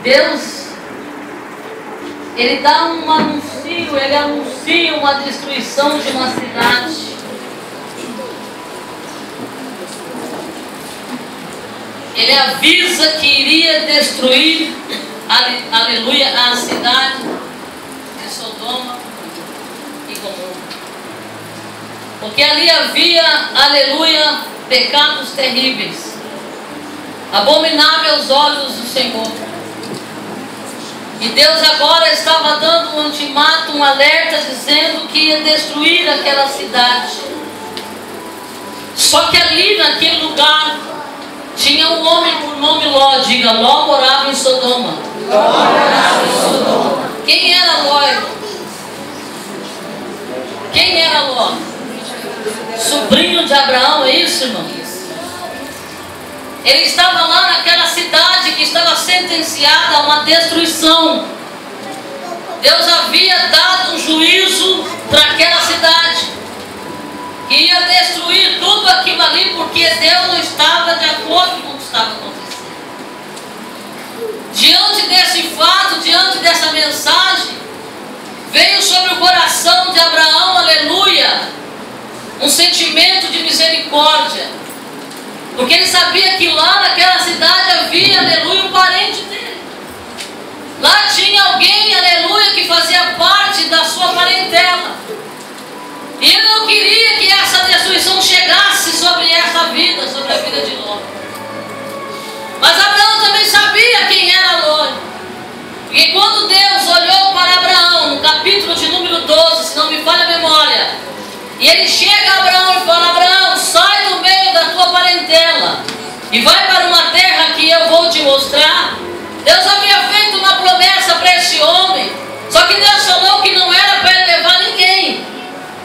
Deus, Ele dá um anúncio, Ele anuncia uma destruição de uma cidade. Ele avisa que iria destruir, aleluia, a cidade de Sodoma e Gomorra. Porque ali havia, aleluia, pecados terríveis, abominável aos olhos do Senhor. E Deus agora estava dando um ultimato, um alerta, dizendo que ia destruir aquela cidade. Só que ali naquele lugar tinha um homem por nome Ló. Diga, Ló morava em Sodoma. Ló morava em Sodoma. Quem era Ló? Quem era Ló? Sobrinho de Abraão, é isso, irmão? Ele estava lá naquela cidade que estava sentenciada a uma destruição. Deus havia dado um juízo para aquela cidade, que ia destruir tudo aquilo ali, porque Deus não estava de acordo com o que estava acontecendo. Diante desse fato, diante dessa mensagem, veio sobre o coração de Abraão, aleluia, um sentimento de misericórdia. Porque ele sabia que lá naquela cidade havia, aleluia, um parente dele. Lá tinha alguém, aleluia, que fazia parte da sua parentela. E ele não queria que essa destruição chegasse sobre essa vida, sobre a vida de Ló. Mas Abraão também sabia quem era Ló. E quando Deus olhou para Abraão, no capítulo de número 12, se não me falha a memória, e ele chega a Abraão e fala: Abraão, sai do meio da tua parentela e vai para uma terra que eu vou te mostrar. Deus havia feito uma promessa para esse homem, só que Deus falou que não era para ele levar ninguém,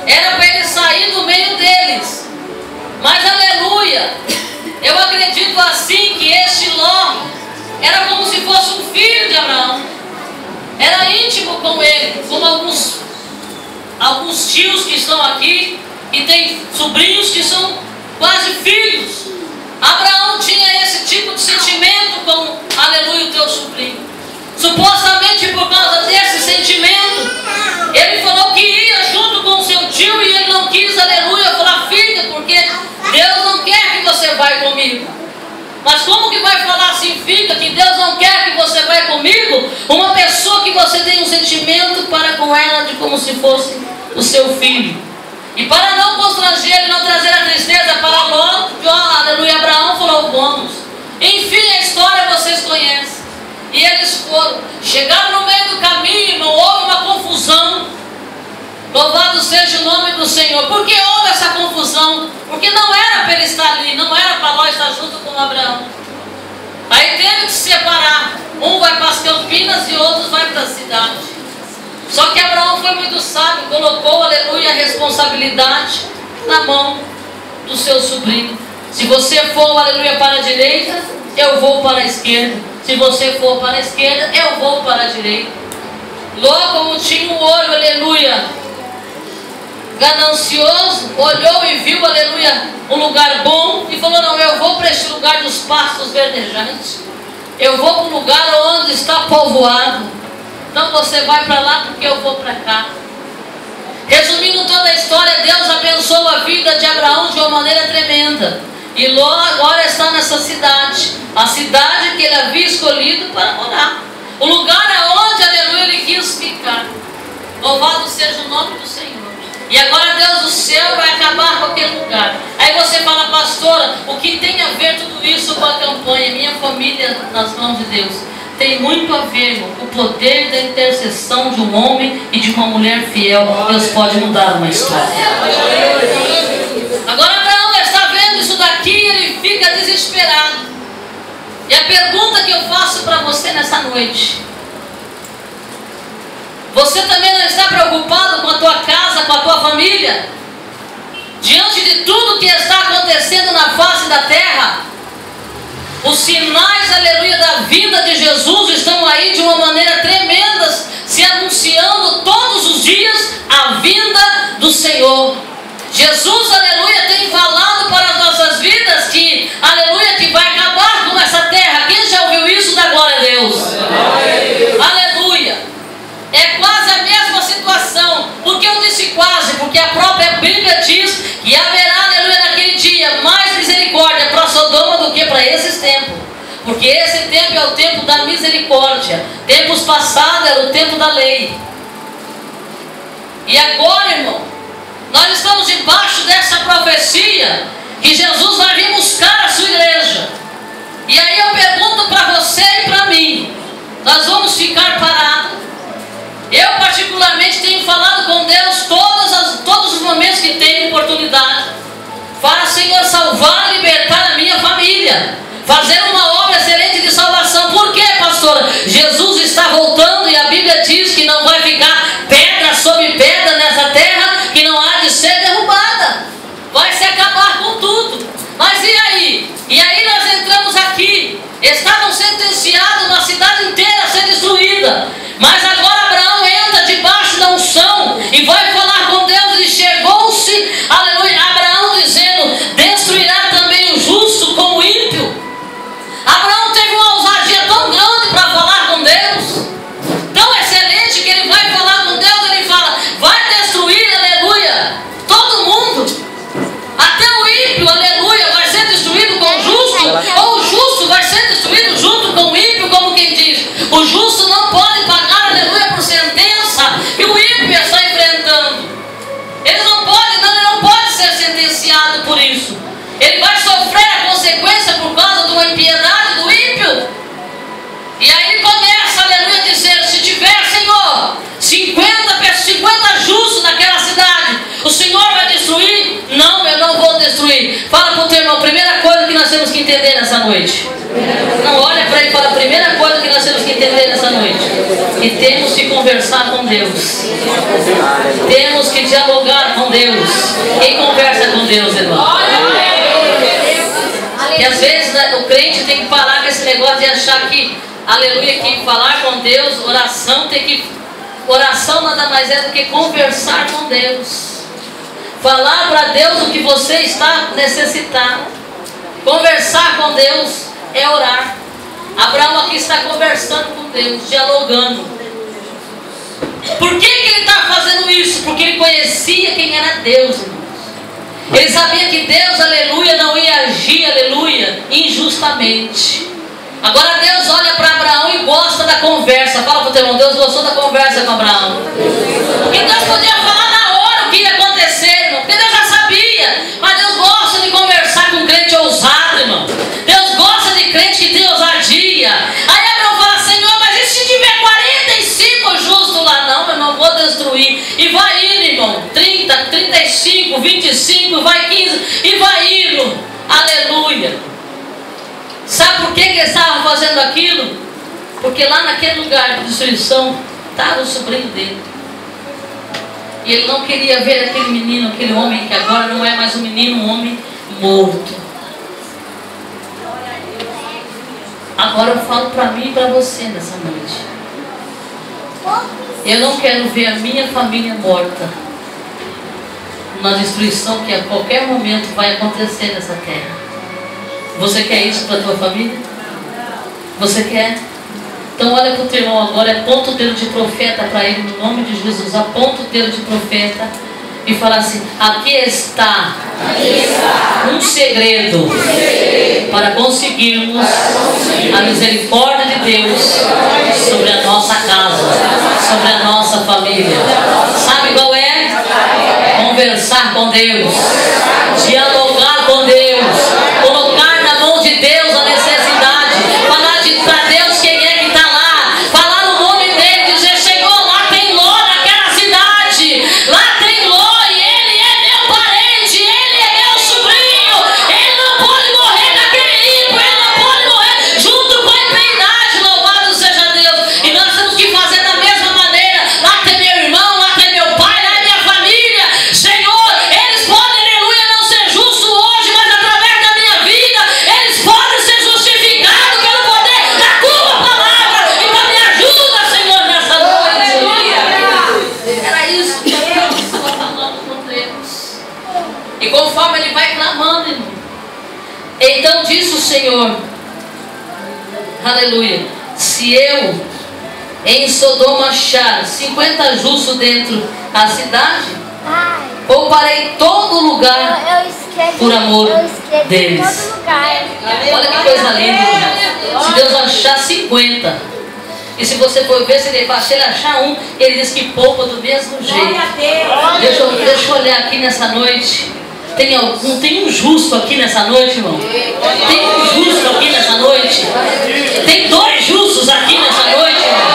era para ele sair do meio deles. Mas aleluia, eu acredito assim que este Ló era como se fosse um filho de Abraão, era íntimo com ele, como alguns tios que estão aqui e tem sobrinhos que são quase filhos. Abraão tinha esse tipo de sentimento com, aleluia, o teu sobrinho. Supostamente por causa desse sentimento, ele falou que ia junto com o seu tio e ele não quis, aleluia, falar: filha, porque Deus não quer que você vá comigo. Mas como que vai falar assim, filha, que Deus não quer que você vá comigo? Uma pessoa que você tem um sentimento para com ela de como se fosse o seu filho. E para não constranger e não trazer a tristeza para Ló, aleluia, Abraão falou: vamos. Enfim, a história vocês conhecem. E eles foram, chegaram no meio do caminho, não houve uma confusão. Louvado seja o nome do Senhor. Por que houve essa confusão? Porque não era para ele estar ali, não era para Ló estar junto com Abraão. Aí teve que se separar. Um vai para as Campinas e outros vai para a cidade. Só que Abraão foi muito sábio, colocou, aleluia, a responsabilidade na mão do seu sobrinho. Se você for, aleluia, para a direita, eu vou para a esquerda. Se você for para a esquerda, eu vou para a direita. Logo, como tinha um olho, aleluia, ganancioso, olhou e viu, aleluia, um lugar bom e falou: não, eu vou para este lugar dos pastos verdejantes. Eu vou para um lugar onde está povoado. Então você vai para lá porque eu vou para cá. Resumindo toda a história, Deus abençoou a vida de Abraão de uma maneira tremenda. E Ló agora está nessa cidade, a cidade que ele havia escolhido para morar, o lugar aonde, aleluia, ele quis ficar. Louvado seja o nome do Senhor. E agora Deus do céu vai acabar com aquele lugar. Aí você fala: pastora, o que tem a ver tudo isso com a campanha Minha Família nas Mãos de Deus? Tem muito a ver, irmão, com o poder da intercessão de um homem e de uma mulher fiel. Deus pode mudar uma história. Agora Abraão está vendo isso daqui e ele fica desesperado. E a pergunta que eu faço para você nessa noite: você também não está preocupado com a tua casa, com a tua família? Diante de tudo que está acontecendo na face da terra, os sinais, aleluia, da vinda de Jesus estão aí de uma maneira tremenda, se anunciando todos os dias a vinda do Senhor. Jesus, aleluia, tem falado para as nossas vidas que, aleluia, que vai acabar com essa terra. Quem já ouviu isso? Dá glória a Deus. esse tempo. Porque esse tempo é o tempo da misericórdia. Tempos passados era o tempo da lei. E agora, irmão, nós estamos debaixo dessa profecia que Jesus vai vir buscar a sua igreja. E aí eu pergunto para você e para mim: nós vamos ficar parados? Eu particularmente tenho falado com Deus todos os momentos que tenho oportunidade. Para, Senhor, salvar e libertar a minha família, fazer uma obra excelente de salvação. Por quê, pastora? Jesus está voltando e a Bíblia diz que não vai ficar pedra sobre pedra nessa terra, que não há de ser derrubada. Vai se acabar com tudo. Mas e aí? E aí nós entramos aqui. Estavam sentenciados uma cidade inteira a ser destruída. Mas agora Abraão entra debaixo da unção e vai falar com Deus. E chegou-se, aleluia, Abraão dizendo: destruirá também o justo com o ímpio. Abraão teve uma ousadia tão grande para falar com Deus, tão excelente, que ele vai falar com Deus. Ele fala: vai destruir, aleluia, todo mundo. Até o ímpio, aleluia, vai ser destruído com o justo, ou o justo vai ser destruído junto com o ímpio, como quem diz: o justo não pode pagar, aleluia, por sentença que o ímpio está enfrentando. Ele não pode ser sentenciado por isso. Ele vai sofrer a consequência por causa de uma impiedade do ímpio. E aí ele começa, aleluia, a dizer: se tiver, Senhor, 50 justos naquela cidade, o Senhor vai destruir? Não, eu não vou destruir. Fala para o teu irmão: primeira coisa que nós temos que entender nessa noite. Não, olha para ele e fala: a primeira coisa que nós temos que entender nessa noite, que temos que conversar com Deus. Temos que dialogar com Deus. Quem conversa com Deus, irmão? E às vezes o crente tem que parar com esse negócio de achar que, aleluia, que falar com Deus, oração nada mais é do que conversar com Deus. Falar para Deus o que você está necessitado. Conversar com Deus é orar. Abraão aqui está conversando com Deus, dialogando. Por que ele está fazendo isso? Porque ele conhecia quem era Deus, irmãos. Ele sabia que Deus, aleluia, não ia agir, aleluia, injustamente. Agora Deus olha para Abraão e gosta da conversa. Fala para o teu irmão: Deus gostou da conversa com Abraão. Porque Deus podia falar na hora o que ia acontecer, irmão, porque Deus já sabia. Mas Deus gosta de conversar com crente ousado, irmão. Deus gosta de crente que tem ousadia. Aí Abraão fala: Senhor, mas e se tiver 45 justos lá? Não, eu não vou destruir. E vai indo, irmão. 30, 35, 25, vai 15 e vai indo. Aleluia. Sabe por que ele estava fazendo aquilo? Porque lá naquele lugar de destruição estava o sobrinho dele. E ele não queria ver aquele menino, aquele homem que agora não é mais um menino, um homem morto. Agora eu falo para mim e para você nessa noite. Eu não quero ver a minha família morta na destruição que a qualquer momento vai acontecer nessa terra. Você quer isso para a tua família? Você quer? Então olha para o teu irmão agora, aponta o dedo de profeta para ele no nome de Jesus. Aponta o dedo de profeta e fala assim: aqui está um segredo para conseguirmos a misericórdia de Deus sobre a nossa casa, sobre a nossa família. Sabe qual é? Conversar com Deus, dialogar com Deus, colocar na mão de Deus a necessidade, falar para Deus quem é que está lá, falar o nome dele, dizer: Senhor, lá tem Ló naquela cidade, lá tem Ló e ele é meu parente, ele é meu sobrinho, ele não pode morrer naquele ímpio, ele não pode morrer junto com a impiedade. Louvado seja Deus. E nós temos que fazer da mesma maneira. Lá tem meu irmão, lá tem meu pai, lá é minha família. Senhor, eles podem, aleluia, não ser justos hoje, mas através da minha vida eles podem ser justificados pelo poder da tua palavra. Então me ajuda, Senhor, nessa noite. Era isso que Deus estava falando com Deus. E conforme ele vai clamando, irmão, então disse o Senhor, aleluia: se eu em Sodoma achar 50 justos dentro da cidade, pouparei todo lugar por amor deles. Olha que coisa linda. Se Deus achar 50, e se você for ver, se ele achar um, ele diz que poupa do mesmo jeito. Deixa eu olhar aqui nessa noite. Tem um justo aqui nessa noite, irmão? Tem um justo aqui nessa noite? Tem 2 justos aqui nessa noite, irmão?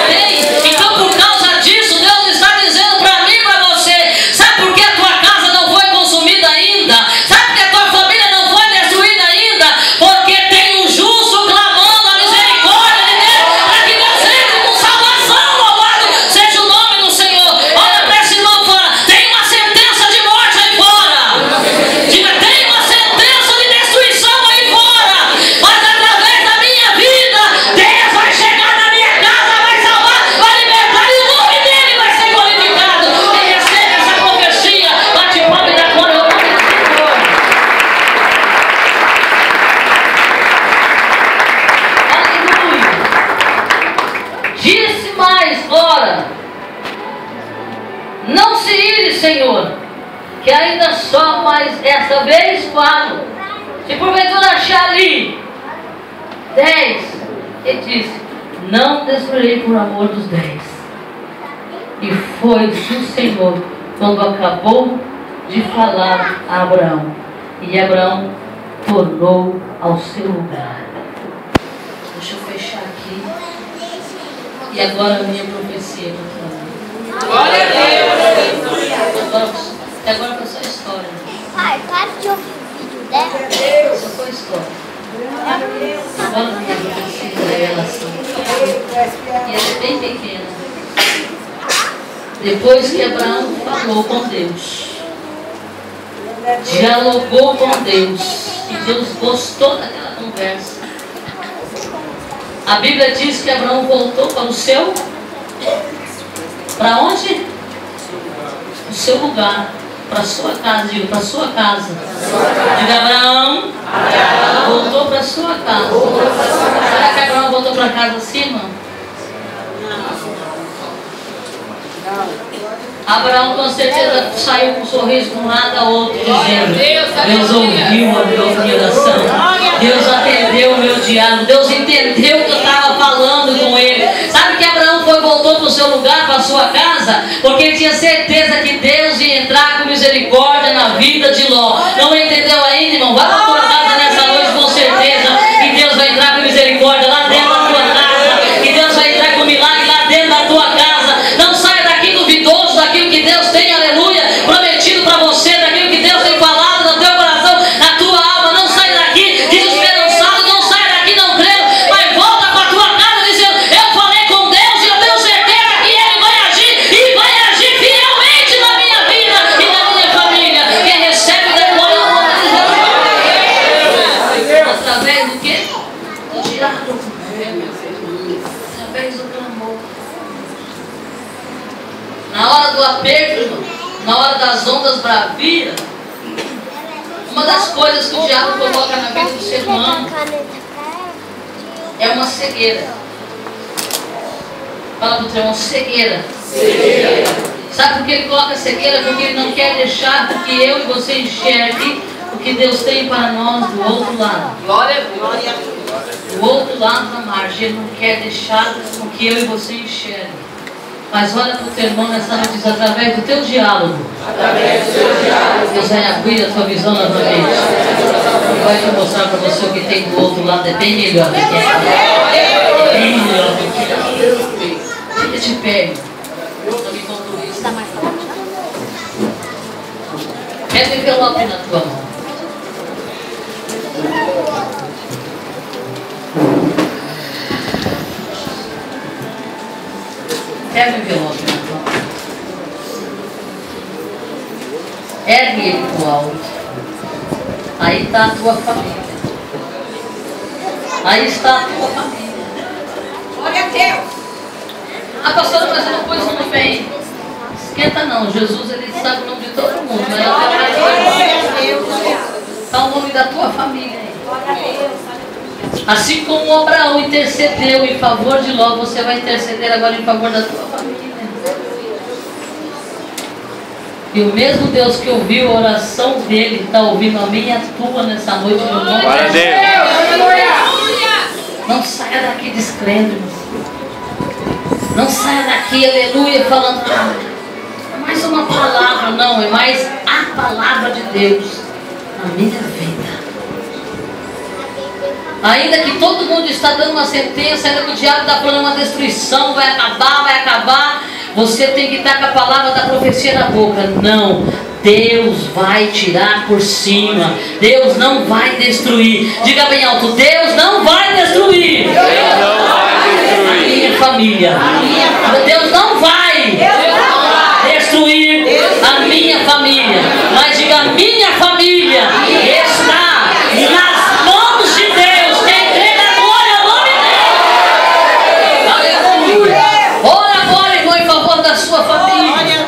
Tem. Então, por causa disso, Deus está dizendo para mim e para você: sabe por que a tua casa não foi consumida ainda? Sabe por que a tua família não foi destruída ainda? Porque tem um justo clamando a misericórdia de Deus para que Deus entre com salvação. Louvado seja o nome do Senhor. Olha para esse irmão fora. Tem uma sentença de morte aí fora. Diga, tem uma sentença de destruição aí fora. Mas através da minha vida, Deus vai chegar na minha casa, vai salvar, vai libertar, e o nome dele vai ser glorificado. E recebe essa profecia. Bate palma e dá glória ao nome do Senhor. Aleluia. Disse mais, ora, não se ire, Senhor, que ainda só mais esta vez falo. Se porventura achar ali 10, ele disse: não destruirei por amor dos 10. E foi-se o Senhor quando acabou de falar a Abraão, e Abraão tornou ao seu lugar. Deixa eu fechar aqui. E agora a minha profecia contra mim. Glória a Deus. Agora foi só história. Pai, para de ouvir o vídeo dela. Só foi história. Agora a minha profecia é relação. E ela é bem pequena. Depois que Abraão falou com Deus, dialogou com Deus, e Deus gostou daquela conversa, a Bíblia diz que Abraão voltou para o seu... Para onde? O seu lugar. Para a sua casa. Diga, para a sua casa. Diga, Abraão voltou para a sua casa. Será que Abraão voltou para casa acima? Abraão com certeza saiu com um sorriso de um lado a outro, dizendo: Deus ouviu a minha oração, Deus atendeu o meu diálogo, Deus entendeu o que eu estava falando com ele. Sabe que Abraão voltou para o seu lugar, para a sua casa, porque ele tinha certeza que Deus ia entrar com misericórdia na vida de Ló. Não entendeu ainda, irmão? Vai para a tua casa nessa noite com certeza que Deus vai entrar com misericórdia lá dentro da tua casa, que Deus vai entrar com milagre lá dentro da tua casa. Não saia daqui duvidoso daquilo que Deus tem, aleluia, prometido para você, daquilo que Deus tem falado no teu coração, na tua alma. Não saia daqui desesperançado, não saia daqui não crendo, mas volta para a tua casa dizendo: eu falei com Deus e eu tenho certeza que Ele vai agir, e vai agir fielmente na minha vida e na minha família. Quem recebe da glória ao nome de Jesus, através do quê? Do diálogo, através do clamor. Na hora do aperto, na hora das ondas bravias, uma das coisas que o diabo coloca na vida do ser humano é uma cegueira. Fala para o teu irmão: cegueira. Sabe por que ele coloca cegueira? Porque ele não quer deixar que eu e você enxergue o que Deus tem para nós do outro lado. Glória a Deus. Do outro lado da margem. Ele não quer deixar o que eu e você enxergue. Mas olha para o teu irmão nessa noite, diz: através do teu diálogo, Deus vai abrir a tua visão novamente. E vai te mostrar para você o que tem do outro lado. É bem melhor do que é. É bem melhor do que é. Fica de pé. Eu me concluí. Pega o envelope na tua mão. Pega o envelope na tua mão. Ergue ele para o alto. Aí está a tua família. Aí está a tua família. Glória a Deus. Ah, pastora, mas uma coisa não vem. Esquenta não. Jesus, ele sabe o nome de todo mundo. Está o nome da tua família aí. Assim como Abraão intercedeu em favor de Ló, você vai interceder agora em favor da tua família. E o mesmo Deus que ouviu a oração dele está ouvindo a minha e a tua nessa noite. No nome Glória a de Deus. Não saia daqui descrendo. Não saia daqui, aleluia, falando, é mais uma palavra. Não, é mais a palavra de Deus na minha vida. Ainda que todo mundo está dando uma sentença, ainda que o diabo está falando uma destruição, vai acabar, você tem que estar com a palavra da profecia na boca. Não, Deus vai tirar por cima. Deus não vai destruir. Diga bem alto, Deus não vai destruir. A minha família. Deus não vai destruir a minha família. Mas diga, a minha família está nas mãos de Deus. Quem entrega a glória ao nome dele. Aleluia. Ora agora, irmão, em favor da sua família.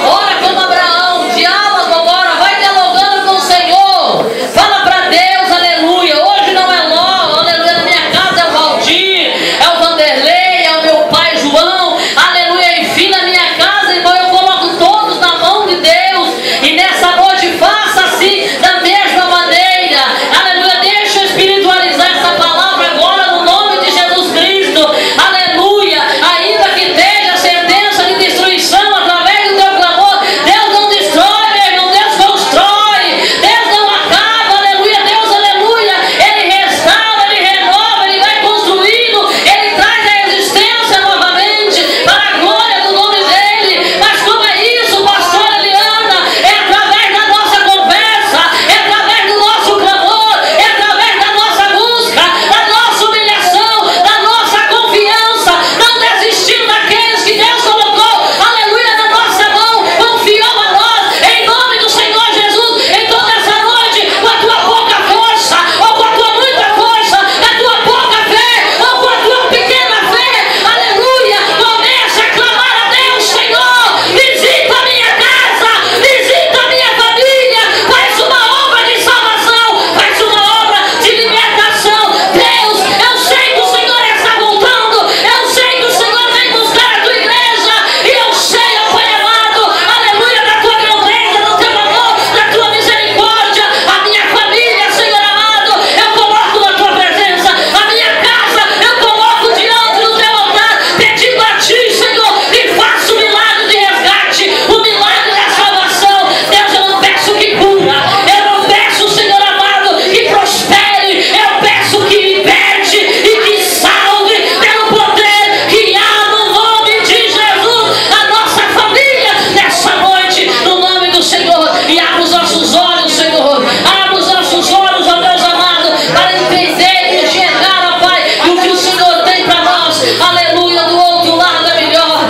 Ora como Abraão. Diálogo agora. Vai dialogando com o Senhor. Fala para Deus, aleluia. Hoje não é Ló, aleluia. Na minha casa é o Valdir, é o Vanderlei, é o meu pai João, aleluia. Enfim, na minha casa, irmão, eu coloco todos na mão de Deus. E nessa noite faça assim, da mesma maneira, aleluia. Deixa eu espiritualizar essa palavra agora no nome de Jesus Cristo, aleluia. Ainda que esteja sentença de destruição através do teu clamor, Deus não destrói, meu irmão, Deus constrói, Deus não acaba, aleluia. Deus, aleluia, Ele restaura, Ele renova, Ele vai construindo, Ele traz a existência novamente para a glória do nome dEle. Mas como é isso, pastor Eliana? É através da nossa conversa, é através do nosso clamor, é através da nossa busca, da nossa humilhação, da nossa confiança, não desistindo daqueles que Deus colocou, aleluia, na nossa mão, confiou a nós, em nome do Senhor Jesus. Então nessa noite, com a tua pouca força, ou com a tua muita força, a tua pouca fé, ou com a tua pequena fé, aleluia, comece a clamar a Deus. Senhor, visita a minha casa, visita a minha família, faz uma obra de salvação, faz uma obra de libertação. Deus, eu sei que o Senhor está voltando, eu sei que o Senhor vem buscar a tua igreja, e eu sei, ó Pai amado, aleluia, da tua grandeza, do teu amor, da tua misericórdia. A minha família, Senhor amado, eu coloco na tua presença. A minha casa, eu coloco diante do teu altar, pedindo a ti, Senhor, e faça o milagre de resgate, o milagre da salvação. Deus, eu não peço que cura, eu não peço, Senhor amado, que prospere, eu peço que liberte e que salve pelo poder que há no nome de Jesus a nossa família nessa noite, no nome do Senhor. E abra os nossos olhos, Senhor, abra os nossos olhos, ó Deus amado, para entender e enxergar, ó Pai, que o que o Senhor tem para nós, aleluia, do outro lado é melhor.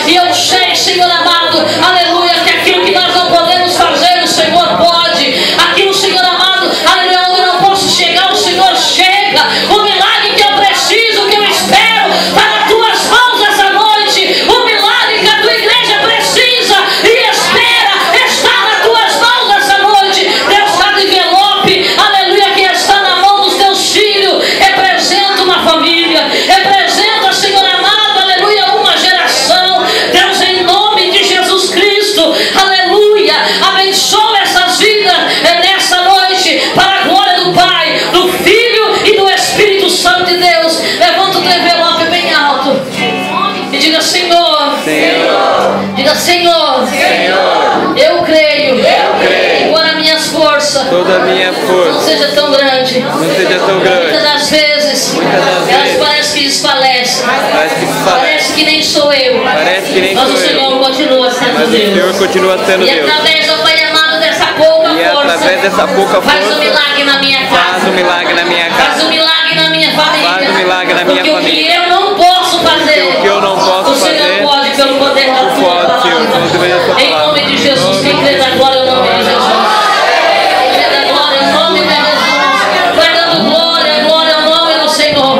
E eu sei, Senhor amado, aleluia, que aquilo que nós não podemos fazer, o Senhor pode. Aquilo, Senhor amado, aleluia, onde eu não posso chegar, o Senhor chega. O milagre que eu preciso, que eu espero, está nas tuas mãos essa noite. O milagre que a tua igreja precisa e espera está nas tuas mãos essa noite. Deus, cada envelope, aleluia, que está na mão dos teus filhos, representa uma família, representa, Senhor amado, aleluia, uma geração. Deus, em nome de Jesus Cristo, aleluia, abençoa essas vidas nessa noite, para a glória do Pai, do Filho e do Espírito Santo de Deus. Levanta o teu envelope bem alto e diga: Senhor, diga: Senhor, eu creio, embora minhas forças Toda a minha não força seja tão grande, não seja tão muitas grande. das vezes das elas vezes parecem que desfalecem, Parece que se fala. parece que nem sou eu, Parece que nem mas sou o eu. Senhor continua sendo Mas o Senhor Deus. continua sendo E Deus. através do Pai amado dessa pouca E força, através dessa pouca faz um força, milagre na minha casa, faz um milagre na minha faz casa. um milagre na minha família, Faz um milagre na minha porque o que família. eu não posso fazer, Porque o que eu não posso o Senhor fazer, pode pelo poder da tua pode, Senhor, pelo poder da tua palavra. Em palavra. nome de Jesus, quem crê da glória, em nome de Jesus. Quem crê da glória, em nome de Jesus. Vai dando glória, glória ao nome do Senhor.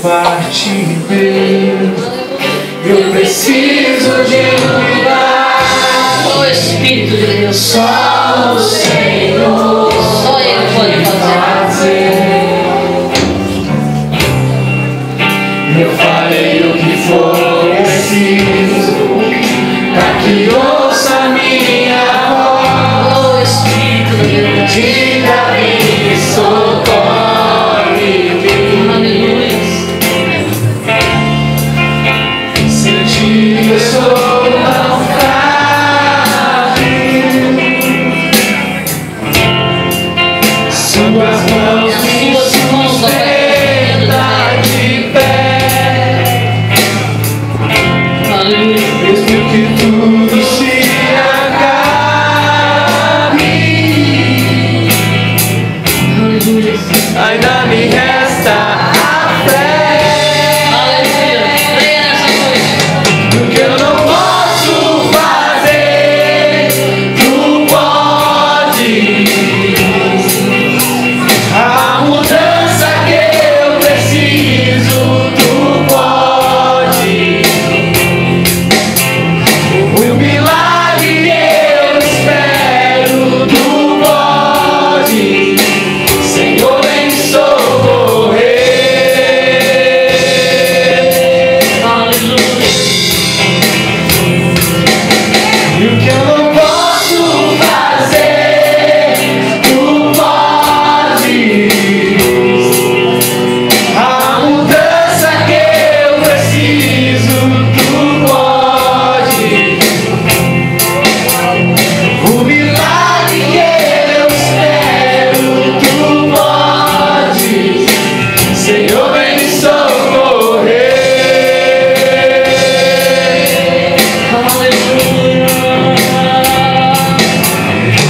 Parte bem, eu preciso de cuidar. O Espírito de Deus, Só o Senhor só Ele pode fazer. Eu farei o que for preciso de Davi, socorre-me. Aleluia. Sem ti eu sou naufrágio. Suas mãos me sustentam de pé. Mesmo que tudo se acabe, ainda me resta a fé. Porque eu não posso fazer, tu podes. A mudança que eu preciso, tu podes. O milagre que eu espero, tu podes. Senhor, vem me socorrer. E o que eu não posso fazer, tu podes. A mudança que eu preciso, tu podes. O milagre que eu espero, tu podes. Senhor, vem me socorrer.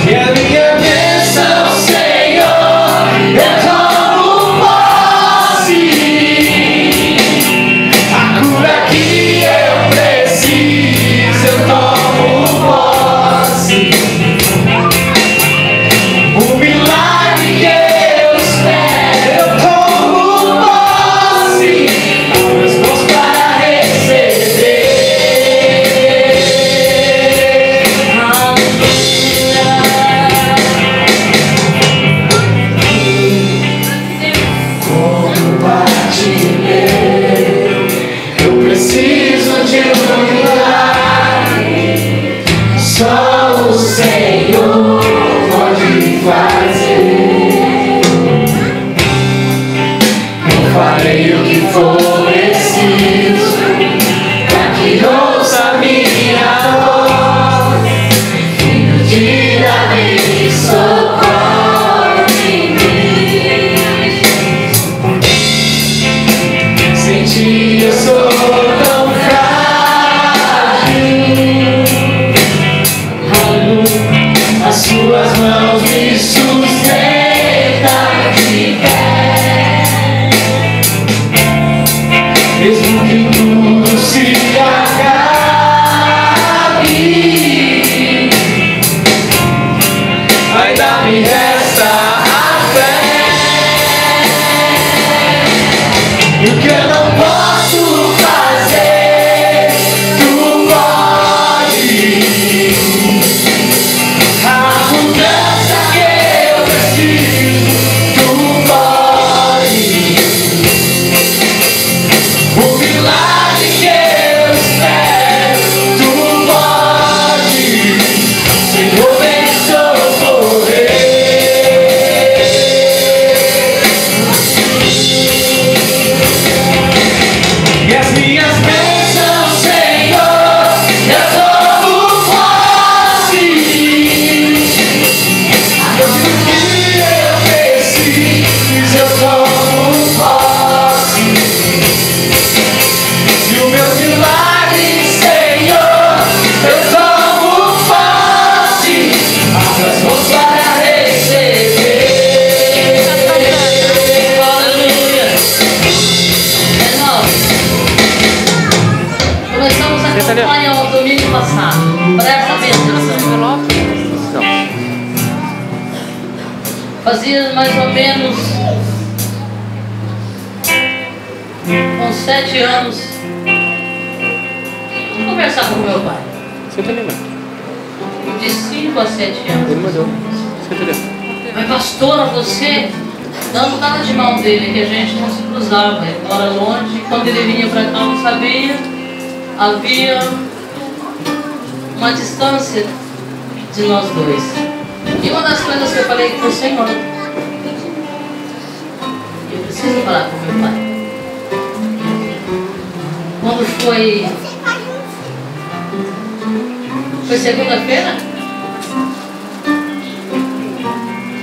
E a minha bênção, Senhor, eu tomo posse. A cura que eu preciso, eu tomo posse. O milagre que eu espero, eu tomo posse. Abro as mãos para receber. Como martineiro, eu preciso de um milagre. Só o Senhor pode fazer. Eu farei o que for preciso para que ouça minha voz. Filho de Davi, socorre-me. Sem ti eu sou tão frágil. As suas mãos me sustentam de pé. Mesmo que tudo se acabe, ainda me resta a fé. E o que eu não posso fazer, tu podes. A mudança que eu preciso, tu podes. O milagre que eu espero, tu podes. Senhor, vem me socorrer. E as minhas bênçãos, Senhor, eu tomo posse. Aquilo que eu preciso, eu tomo posse. E o meu milagre, Senhor, eu tomo posse. Abra as mãos para receber. Aleluia. Irmãos, começamos a campanha o domingo passado. Presta atenção. Fazia mais ou menos uns 7 anos. Vou conversar com meu pai. Senta ali, mano. De 5 a 7 anos. Ele mandou. Senta ali. Mas pastora, você dando nada de mão dele, que a gente não se cruzava, ele mora longe. Quando ele vinha para cá, eu não sabia. Havia uma distância de nós dois. E uma das coisas que eu falei com o Senhor, eu preciso falar com meu pai. Quando foi segunda-feira,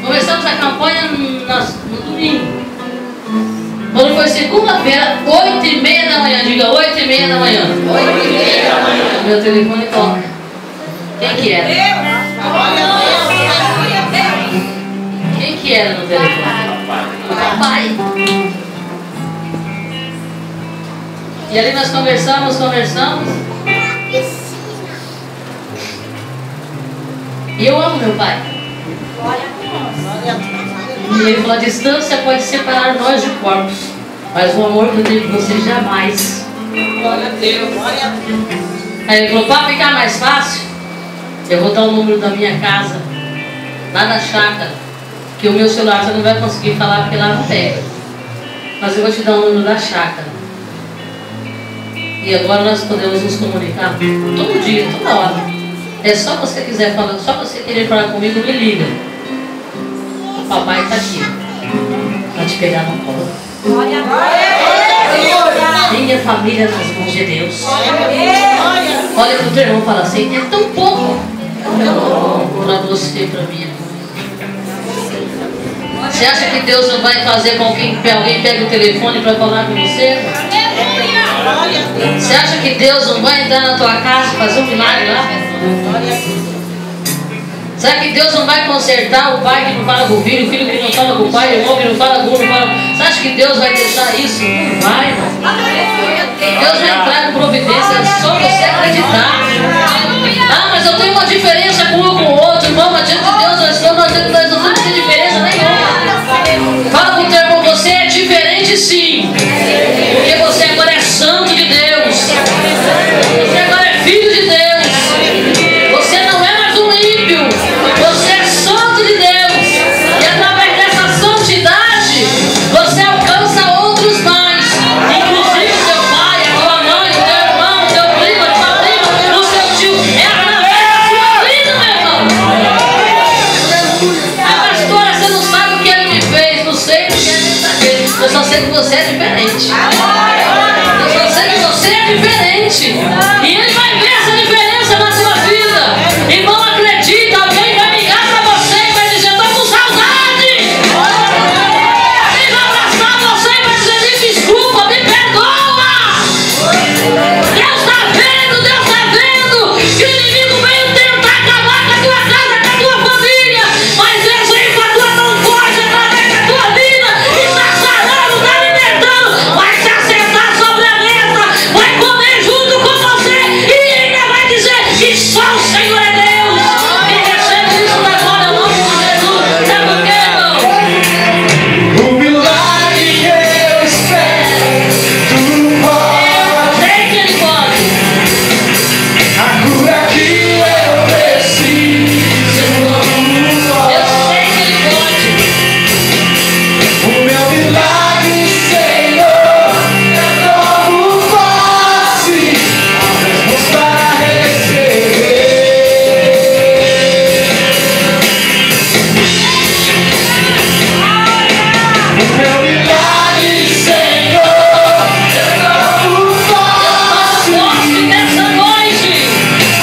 começamos a campanha no domingo. Quando foi segunda-feira, 8h30 da manhã, diga 8h30 da manhã. 8h30 da manhã. Meu telefone toca. Quem que era? Quem que era no telefone? Papai. E ali nós conversamos. E eu amo meu pai. E ele falou: a distância pode separar nós de corpos, mas o amor que eu tenho por você jamais. Glória a Deus, glória a Deus. Aí ele falou: para ficar mais fácil, eu vou dar o número da minha casa, lá na chácara, que o meu celular você não vai conseguir falar porque lá não pega. Mas eu vou te dar o número da chácara. E agora nós podemos nos comunicar todo dia, toda hora. É só você quiser falar, só você querer falar comigo, me liga. O papai está aqui para te pegar no colo. Glória a Deus. Minha família nas mãos de Deus. Olha para o teu irmão e fala assim: é tão pouco para você e para mim. Você acha que Deus não vai fazer com que alguém pegue o telefone para falar com você? Você acha que Deus não vai entrar na tua casa e fazer um milagre lá? Será que Deus não vai consertar o pai que não fala com o filho que não fala com o pai, o irmão que não fala com o não fala? Você acha que Deus vai deixar isso? Não vai, irmão. Deus vai entrar com providência, é só você acreditar. Ah, mas eu tenho uma diferença com um com o outro, irmão, mas diante de Deus nós não temos diferença nenhuma. Fala com o teu irmão: você é diferente sim, porque você agora é santo de Deus, você agora é filho de Deus, você não é mais um ímpio, você é santo de Deus, e através dessa santidade você alcança outros mais, inclusive teu pai, a tua mãe, o teu irmão, o teu primo, a tua prima, o seu tio. É através da sua vida, meu irmão. Ah, pastora, você não sabe o que ele me fez. Não sei o que ele saber. Eu só sei que você é diferente. Eu só sei que você é diferente. E ele vai ver essa diferença na sua vida. Irmão, acredita, alguém vai ligar para você e vai dizer: estou com saudade. Alguém vai abraçar você e vai dizer: me desculpa, me perdoa. Deus está vendo que o inimigo veio tentar acabar com a tua casa, com a tua família, mas Deus veio com a tua mão forte através da tua vida e está sarando, está libertando, vai se assentar sobre a mesa, vai comer junto com você e ainda vai dizer que só o Senhor é Deus. E recebe isso na glória, no nome de Jesus. Sabe por quê, irmão? O milagre que eu espero, tu pode. Sei que Ele pode. A cura que eu preciso, Eu sei que Ele pode. o meu milagre, Senhor, eu tomo posse, vamos para receber. O meu milagre, Senhor, eu tomo posse. Posse nessa noite.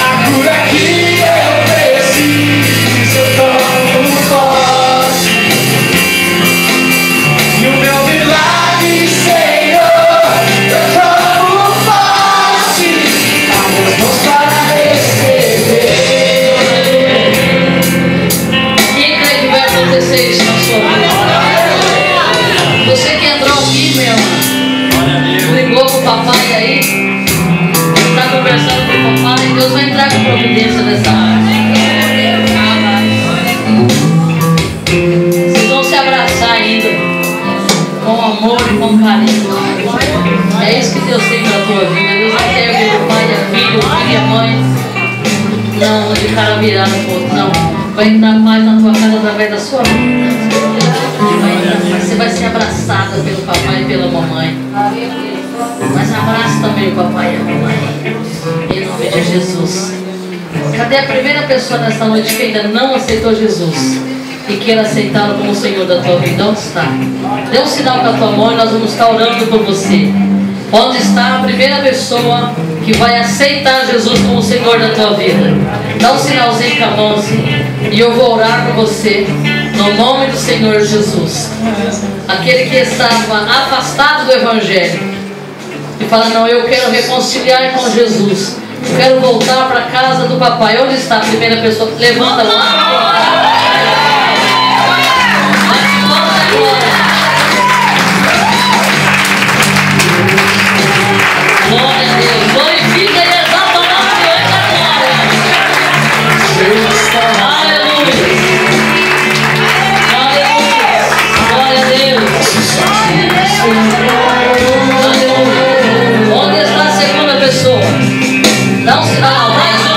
A cura que eu preciso, eu tomo posse. E o meu milagre, Senhor, eu tomo posse. As mãos para receber. Quem crê que vai acontecer isso na sua vida? Você que entrou aqui, meu irmão, ligou pro papai aí, está conversando com o papai, Deus vai entrar com providência nessa área. Vocês vão se abraçar ainda, com amor e com carinho. É isso que Deus tem na tua vida. Deus não quer ver o pai, a filho, o filho e a mãe. Não, de cara virada pro outro, não. Vai entrar paz na tua casa através da sua vida. Você vai ser abraçada pelo papai e pela mamãe. Mas abraça também o papai e a mamãe. Em nome de Jesus. Cadê a primeira pessoa nesta noite que ainda não aceitou Jesus e queira aceitá-lo como o Senhor da tua vida? Onde está? Dê um sinal com a tua mão e nós vamos estar orando por você. Onde está a primeira pessoa que vai aceitar Jesus como o Senhor da tua vida? Dá um sinalzinho com a mão assim, e eu vou orar por você no nome do Senhor Jesus. Aquele que estava afastado do Evangelho e fala: não, eu quero reconciliar com Jesus, eu quero voltar para a casa do papai. Onde está a primeira pessoa? Levanta a mão. Glória a Deus, glorifica e exalta o nome do Rei da glória. Aleluia. Aleluia. Glória a Deus. Aleluia. Onde está a segunda pessoa? Dá um sinal, mais um.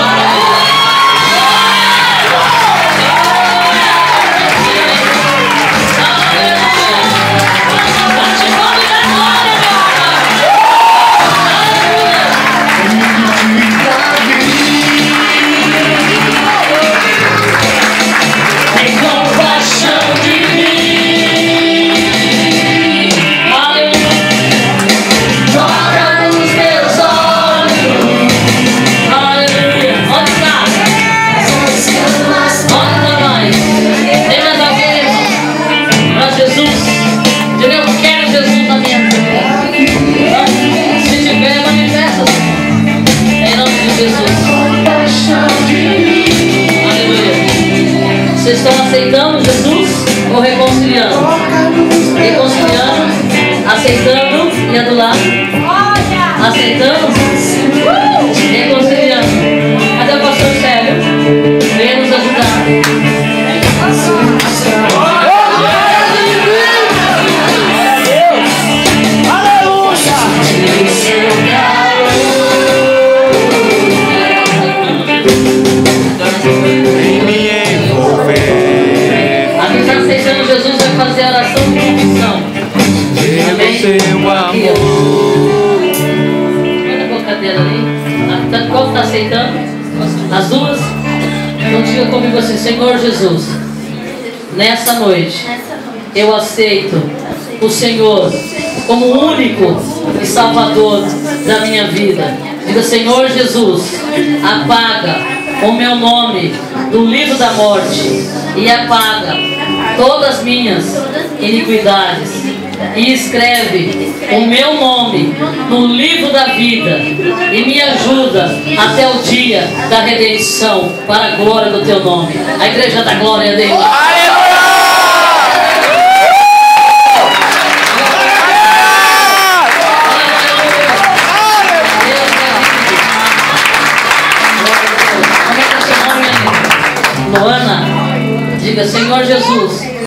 Vocês estão aceitando Jesus ou reconciliando? Reconciliando, aceitando, e a do lado? Aceitando, reconciliando. Cadê o pastor Sérgio? Venha nos ajudar. Aceitando Jesus vai fazer a oração de confissão. Amém? Olha a bocadeira ali. Qual está aceitando? As duas? Então diga comigo assim: Senhor Jesus, nessa noite eu aceito o Senhor como o único e Salvador da minha vida. Diga: Senhor Jesus, apaga o meu nome do livro da morte e apaga todas as minhas iniquidades e escreve o meu nome no livro da vida e me ajuda até o dia da redenção para a glória do teu nome. A igreja da glória a Deus. Luana, diga: Senhor Jesus,